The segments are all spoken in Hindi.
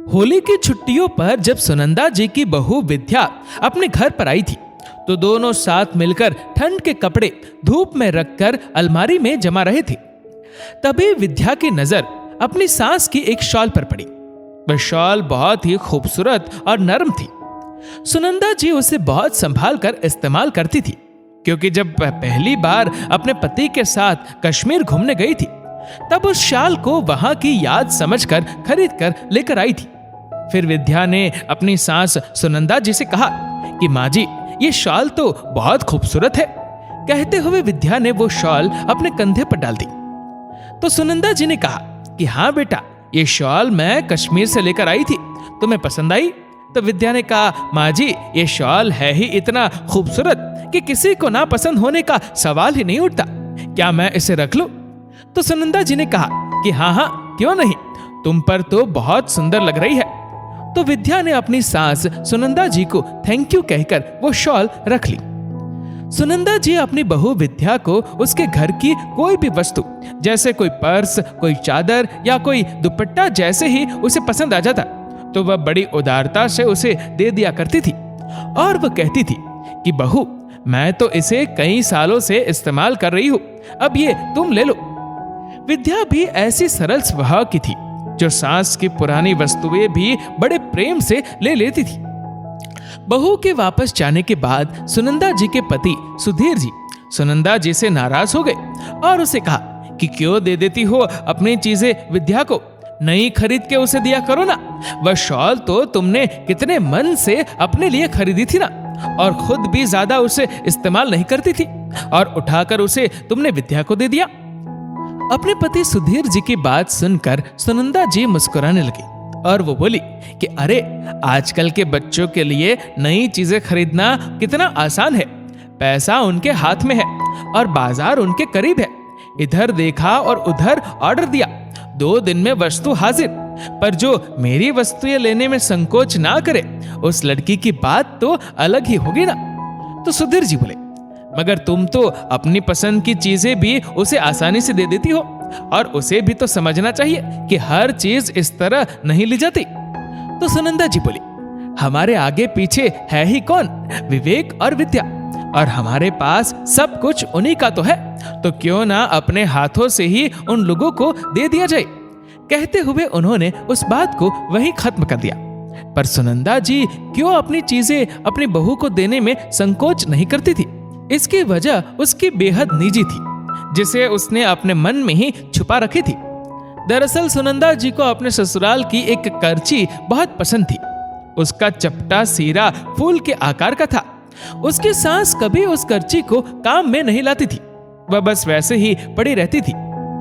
होली की छुट्टियों पर जब सुनंदा जी की बहू विद्या अपने घर पर आई थी तो दोनों साथ मिलकर ठंड के कपड़े धूप में रखकर अलमारी में जमा रहे थे। तभी विद्या की नजर अपनी सास की एक शॉल पर पड़ी। वह शॉल बहुत ही खूबसूरत और नरम थी। सुनंदा जी उसे बहुत संभाल कर इस्तेमाल करती थी, क्योंकि जब वह पहली बार अपने पति के साथ कश्मीर घूमने गई थी तब उस शाल को वहां की याद समझकर खरीद कर लेकर आई थी। फिर विद्या ने अपनी सास सुनंदा जी से कहा कि माँ जी, ये शॉल तो बहुत खूबसूरत है। कहते हुए विद्या ने वो शॉल अपने कंधे पर डाल दी। तो सुनंदा जी ने कहा कि हाँ बेटा, ये शॉल मैं कश्मीर से लेकर आई थी, तुम्हें पसंद आई? तो विद्या ने कहा, माँ जी, ये शॉल है ही इतना खूबसूरत कि किसी को ना पसंद होने का सवाल ही नहीं उठता। क्या मैं इसे रख लूं? तो सुनंदा जी ने कहा कि हाँ हाँ, क्यों नहीं, तुम पर तो बहुत सुंदर लग रही है। तो विद्या ने अपनी सास सुनंदा जी को थैंक यू कहकर वो शॉल रख ली। सुनंदा जी अपनी बहू विद्या को उसके घर की कोई भी वस्तु, जैसे कोई पर्स, कोई चादर या कोई दुपट्टा जैसे ही उसे पसंद आ जाता तो वह बड़ी उदारता से उसे दे दिया करती थी। और वह कहती थी कि बहू, मैं तो इसे कई सालों से इस्तेमाल कर रही हूं, अब ये तुम ले लो। विद्या भी ऐसी सरल स्वभाव की थी जो सास की पुरानी वस्तुएं भी बड़े प्रेम से ले लेती थी। बहू के वापस जाने के बाद सुनंदा जी के पति सुधीर जी सुनंदा जी से नाराज हो गए और उसे कहा कि क्यों दे देती हो अपनी चीजें विद्या को, नई खरीद के उसे दिया करो ना। वह शॉल तो तुमने कितने मन से अपने लिए खरीदी थी ना, और खुद भी ज्यादा उसे इस्तेमाल नहीं करती थी, और उठाकर उसे तुमने विद्या को दे दिया। अपने पति सुधीर जी की बात सुनकर सुनंदा जी मुस्कुराने लगी और वो बोली कि अरे, आजकल के बच्चों के लिए नई चीजें खरीदना कितना आसान है। पैसा उनके हाथ में है और बाजार उनके करीब है। इधर देखा और उधर ऑर्डर दिया, 2 दिन में वस्तु हाजिर। पर जो मेरी वस्तुएं लेने में संकोच ना करे, उस लड़की की बात तो अलग ही होगी ना। तो सुधीर जी बोले, मगर तुम तो अपनी पसंद की चीजें भी उसे आसानी से दे देती हो, और उसे भी तो समझना चाहिए कि हर चीज इस तरह नहीं ली जाती। तो सुनंदा जी बोली, हमारे आगे पीछे है ही कौन? विवेक और विद्या, और हमारे पास सब कुछ उन्हीं का तो है, तो क्यों ना अपने हाथों से ही उन लोगों को दे दिया जाए। कहते हुए उन्होंने उस बात को वहीं खत्म कर दिया। पर सुनंदा जी क्यों अपनी चीजें अपनी बहू को देने में संकोच नहीं करती थी? इसकी वजह उसकी बेहद निजी थी, जिसे उसने अपने मन में ही छुपा रखी थी। दरअसल सुनंदा जी को अपने ससुराल की एक करची बहुत पसंद थी। उसका चपटा सीरा फूल के आकार का था। उसकी सास कभी उस करची को काम में नहीं लाती थी, वह बस वैसे ही पड़ी रहती थी।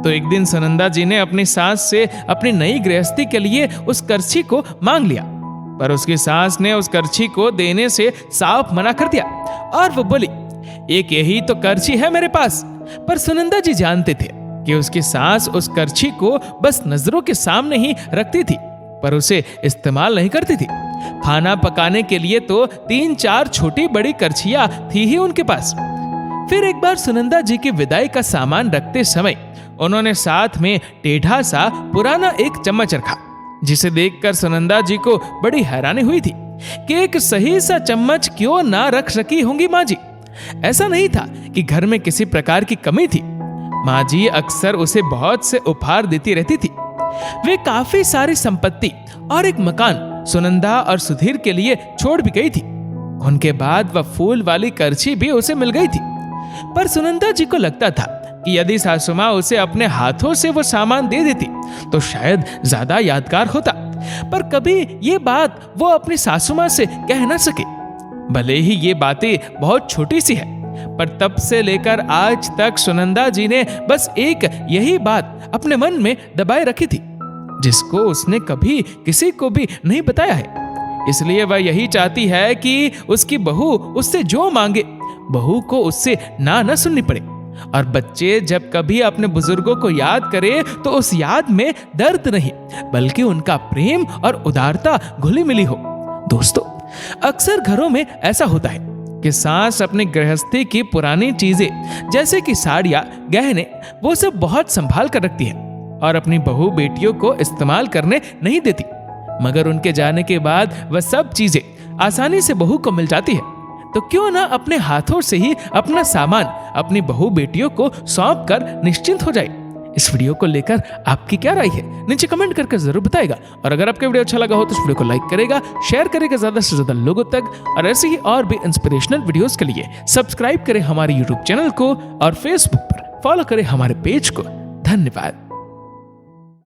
तो एक दिन सुनंदा जी ने अपनी सास से अपनी नई गृहस्थी के लिए उस करची को मांग लिया, पर उसकी सास ने उस करची को देने से साफ मना कर दिया और वो बोली, एक यही तो करची है मेरे पास। पर सुनंदा जी जानते थे कि उसकी सास उस करची को बस नजरों के सामने ही रखती थी, पर उसे इस्तेमाल नहीं करती थी। खाना पकाने के लिए तो 3-4 छोटी बड़ी करछियां थी ही उनके पास। फिर एक बार सुनंदा जी की विदाई का सामान रखते समय उन्होंने साथ में टेढ़ा सा पुराना एक चम्मच रखा, जिसे देखकर सुनंदा जी को बड़ी हैरानी हुई थी कि एक सही सा चम्मच क्यों ना रख सकी होंगी माँ जी। ऐसा नहीं था कि घर में किसी प्रकार की कमी थी। माँ जी अक्सर उसे बहुत से उपहार देती रहती थी। वे काफी सारी संपत्ति और एक मकान सुनंदा और सुधीर के लिए छोड़ भी गई थी। उनके बाद वह फूल वाली करछी भी उसे मिल गई थी। पर सुनंदा जी को लगता था कि यदि सासू माँ उसे अपने हाथों से वो सामान दे देती तो शायद ज्यादा यादगार होता। पर कभी ये बात वो अपनी सासू माँ से कह न सके। भले ही ये बातें बहुत छोटी सी है, पर तब से लेकर आज तक सुनंदा जी ने बस एक यही बात अपने मन में दबाए रखी थी, जिसको उसने कभी किसी को भी नहीं बताया है। इसलिए वह यही चाहती है कि उसकी बहू उससे जो मांगे, बहू को उससे ना सुननी पड़े। और बच्चे जब कभी अपने बुजुर्गों को याद करे तो उस याद में दर्द नहीं, बल्कि उनका प्रेम और उदारता घुली मिली हो। दोस्तों, अक्सर घरों में ऐसा होता है कि सास अपनी गृहस्थी की पुरानी चीजें जैसे कि साड़ियां, गहने, वो सब बहुत संभाल कर रखती है और अपनी बहू बेटियों को इस्तेमाल करने नहीं देती। मगर उनके जाने के बाद वह सब चीजें आसानी से बहू को मिल जाती है, तो क्यों ना अपने हाथों से ही अपना सामान अपनी बहू बेटियों को सौंप कर निश्चिंत हो जाए। इस वीडियो को लेकर आपकी क्या राय है, नीचे कमेंट करके जरूर बताएगा। और अगर आपका वीडियो अच्छा लगा हो तो इस वीडियो को लाइक करेगा, शेयर करेगा ज्यादा से ज्यादा लोगों तक। और ऐसे ही और भी इंस्पिरेशनल वीडियोस के लिए सब्सक्राइब करें हमारे यूट्यूब चैनल को और फेसबुक पर फॉलो करें हमारे पेज को। धन्यवाद।